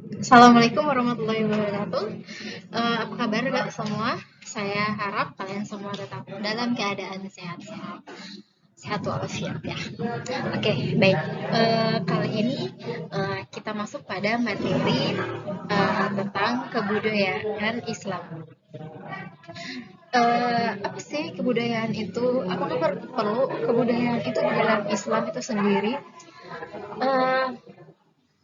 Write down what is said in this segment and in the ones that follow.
Assalamualaikum warahmatullahi wabarakatuh. Apa kabar kak semua? Saya harap kalian semua tetap dalam keadaan sehat-sehat, sehat walafiat ya. Oke, baik. Kali ini kita masuk pada materi tentang kebudayaan Islam. Apa sih kebudayaan itu? Apakah perlu kebudayaan itu di dalam Islam itu sendiri? Eh,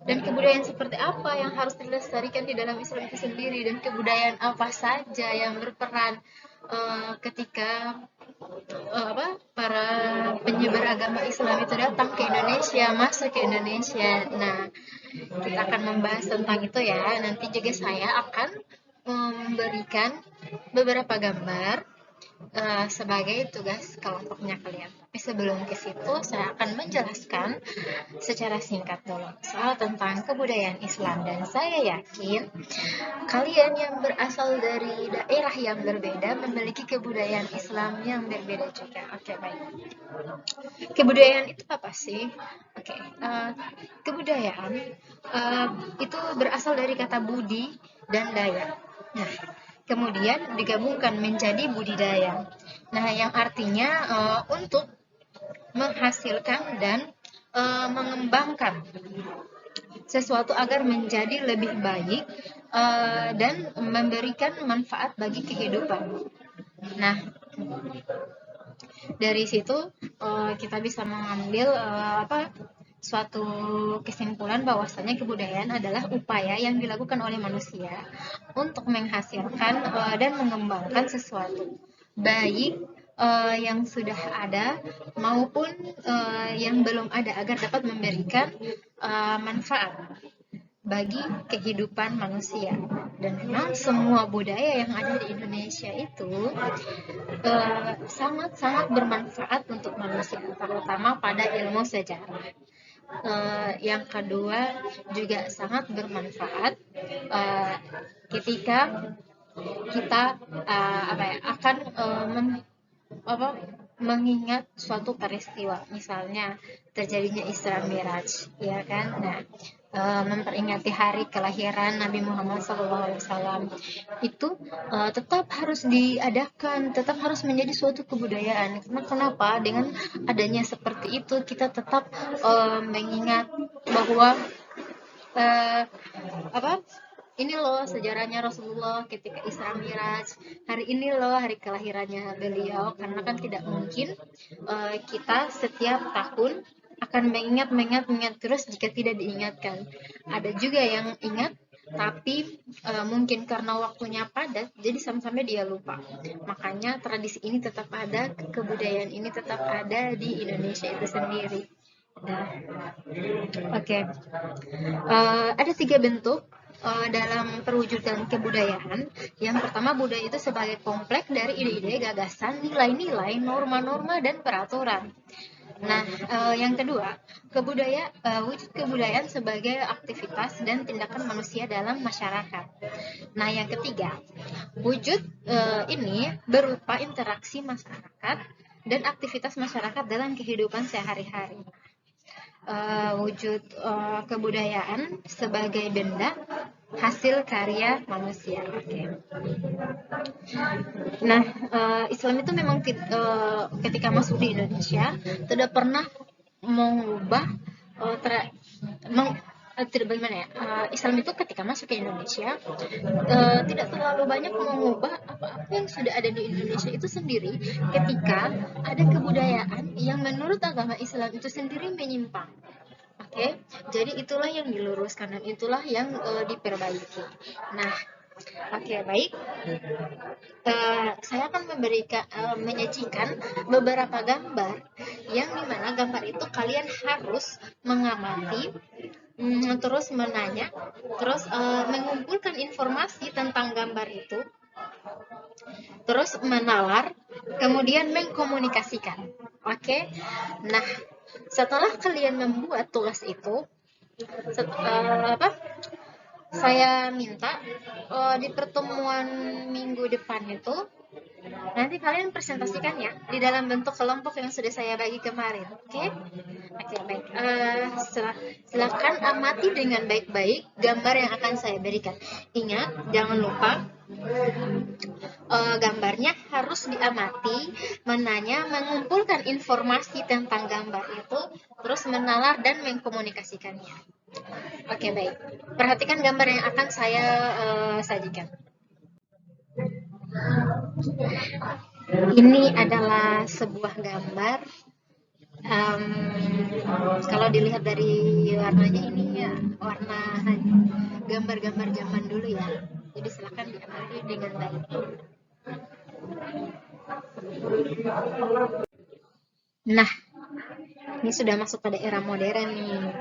dan kebudayaan seperti apa yang harus dilestarikan di dalam Islam itu sendiri, dan kebudayaan apa saja yang berperan ketika para penyebar agama Islam itu datang ke Indonesia, masuk ke Indonesia. Nah, kita akan membahas tentang itu ya. Nanti juga saya akan memberikan beberapa gambar sebagai tugas kelompoknya kalian. Tapi sebelum ke situ, saya akan menjelaskan secara singkat dulu soal tentang kebudayaan Islam. Dan saya yakin kalian yang berasal dari daerah yang berbeda memiliki kebudayaan Islam yang berbeda juga. Oke, baik. Kebudayaan itu apa sih? Oke, kebudayaan uh, itu berasal dari kata budi dan daya. Nah, kemudian digabungkan menjadi budidaya. Nah, yang artinya untuk menghasilkan dan mengembangkan sesuatu agar menjadi lebih baik dan memberikan manfaat bagi kehidupan. Nah, dari situ kita bisa mengambil suatu kesimpulan bahwasanya kebudayaan adalah upaya yang dilakukan oleh manusia untuk menghasilkan dan mengembangkan sesuatu, baik yang sudah ada maupun yang belum ada, agar dapat memberikan manfaat bagi kehidupan manusia. Dan memang semua budaya yang ada di Indonesia itu sangat-sangat bermanfaat untuk manusia, terutama pada ilmu sejarah. Yang kedua juga sangat bermanfaat ketika kita akan mengingat suatu peristiwa, misalnya terjadinya Isra Miraj, ya kan? Nah, memperingati hari kelahiran Nabi Muhammad SAW itu tetap harus diadakan, tetap harus menjadi suatu kebudayaan. Karena kenapa? Dengan adanya seperti itu, kita tetap mengingat bahwa uh, apa ini loh sejarahnya Rasulullah ketika Isra Miraj, hari ini loh hari kelahirannya beliau. Karena kan tidak mungkin kita setiap tahun akan mengingat terus jika tidak diingatkan. Ada juga yang ingat tapi mungkin karena waktunya padat jadi sampai dia lupa. Makanya tradisi ini tetap ada, kebudayaan ini tetap ada di Indonesia itu sendiri. Nah, oke. Ada tiga bentuk dalam perwujudan kebudayaan. Yang pertama, budaya itu sebagai kompleks dari ide-ide, gagasan, nilai-nilai, norma-norma, dan peraturan. Nah, yang kedua, wujud kebudayaan sebagai aktivitas dan tindakan manusia dalam masyarakat. Nah, yang ketiga, wujud ini berupa interaksi masyarakat dan aktivitas masyarakat dalam kehidupan sehari-hari. Wujud kebudayaan sebagai benda hasil karya manusia. Oke. Nah, Islam itu memang ketika masuk di Indonesia tidak pernah mengubah tidak bagaimana ya, Islam itu ketika masuk ke Indonesia tidak terlalu banyak mengubah apa-apa yang sudah ada di Indonesia itu sendiri, ketika ada kebudayaan yang menurut agama Islam itu sendiri menyimpang. Oke, jadi itulah yang diluruskan dan itulah yang diperbaiki. Nah, oke, baik. Saya akan menyajikan beberapa gambar yang dimana gambar itu kalian harus mengamati, terus menanya, terus mengumpulkan informasi tentang gambar itu, terus menalar, kemudian mengkomunikasikan. Oke, nah setelah kalian membuat tugas itu, saya minta di pertemuan minggu depan itu nanti kalian presentasikan ya di dalam bentuk kelompok yang sudah saya bagi kemarin. Oke? Oke, baik. Silakan amati dengan baik-baik gambar yang akan saya berikan. Ingat, jangan lupa gambarnya harus diamati, menanya, mengumpulkan informasi tentang gambar itu, terus menalar dan mengkomunikasikannya. Oke, baik. Perhatikan gambar yang akan saya sajikan. Ini adalah sebuah gambar. Kalau dilihat dari warnanya, ini ya warna gambar-gambar zaman dulu ya. Jadi silakan diamati dengan baik. Nah, ini sudah masuk pada era modern nih.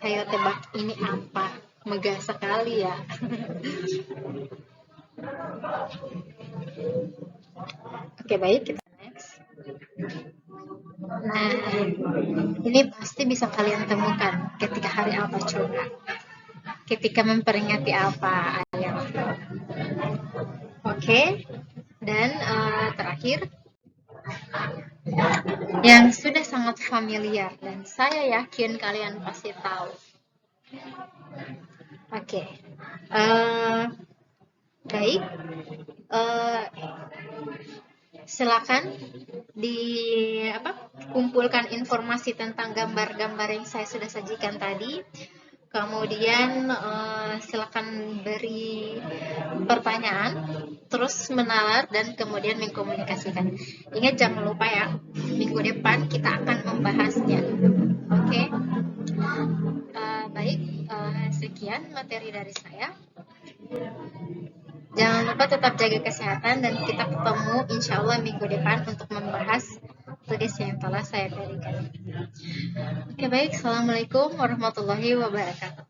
Ayo tebak ini apa? Megah sekali ya. Oke, baik, kita next. Nah, ini pasti bisa kalian temukan ketika hari apa coba? Ketika memperingati apa? Ayo. Oke. Dan terakhir, yang sudah sangat familiar dan saya yakin kalian pasti tahu. Oke. Baik. Silakan kumpulkan informasi tentang gambar-gambar yang saya sudah sajikan tadi. Kemudian silakan beri pertanyaan, terus menalar dan kemudian mengkomunikasikan. Ingat, jangan lupa ya, minggu depan kita akan membahasnya. Oke. Baik, sekian materi dari saya. Jangan lupa tetap jaga kesehatan dan kita ketemu insya Allah minggu depan untuk membahas tugas yang telah saya berikan. Oke, baik. Assalamualaikum warahmatullahi wabarakatuh.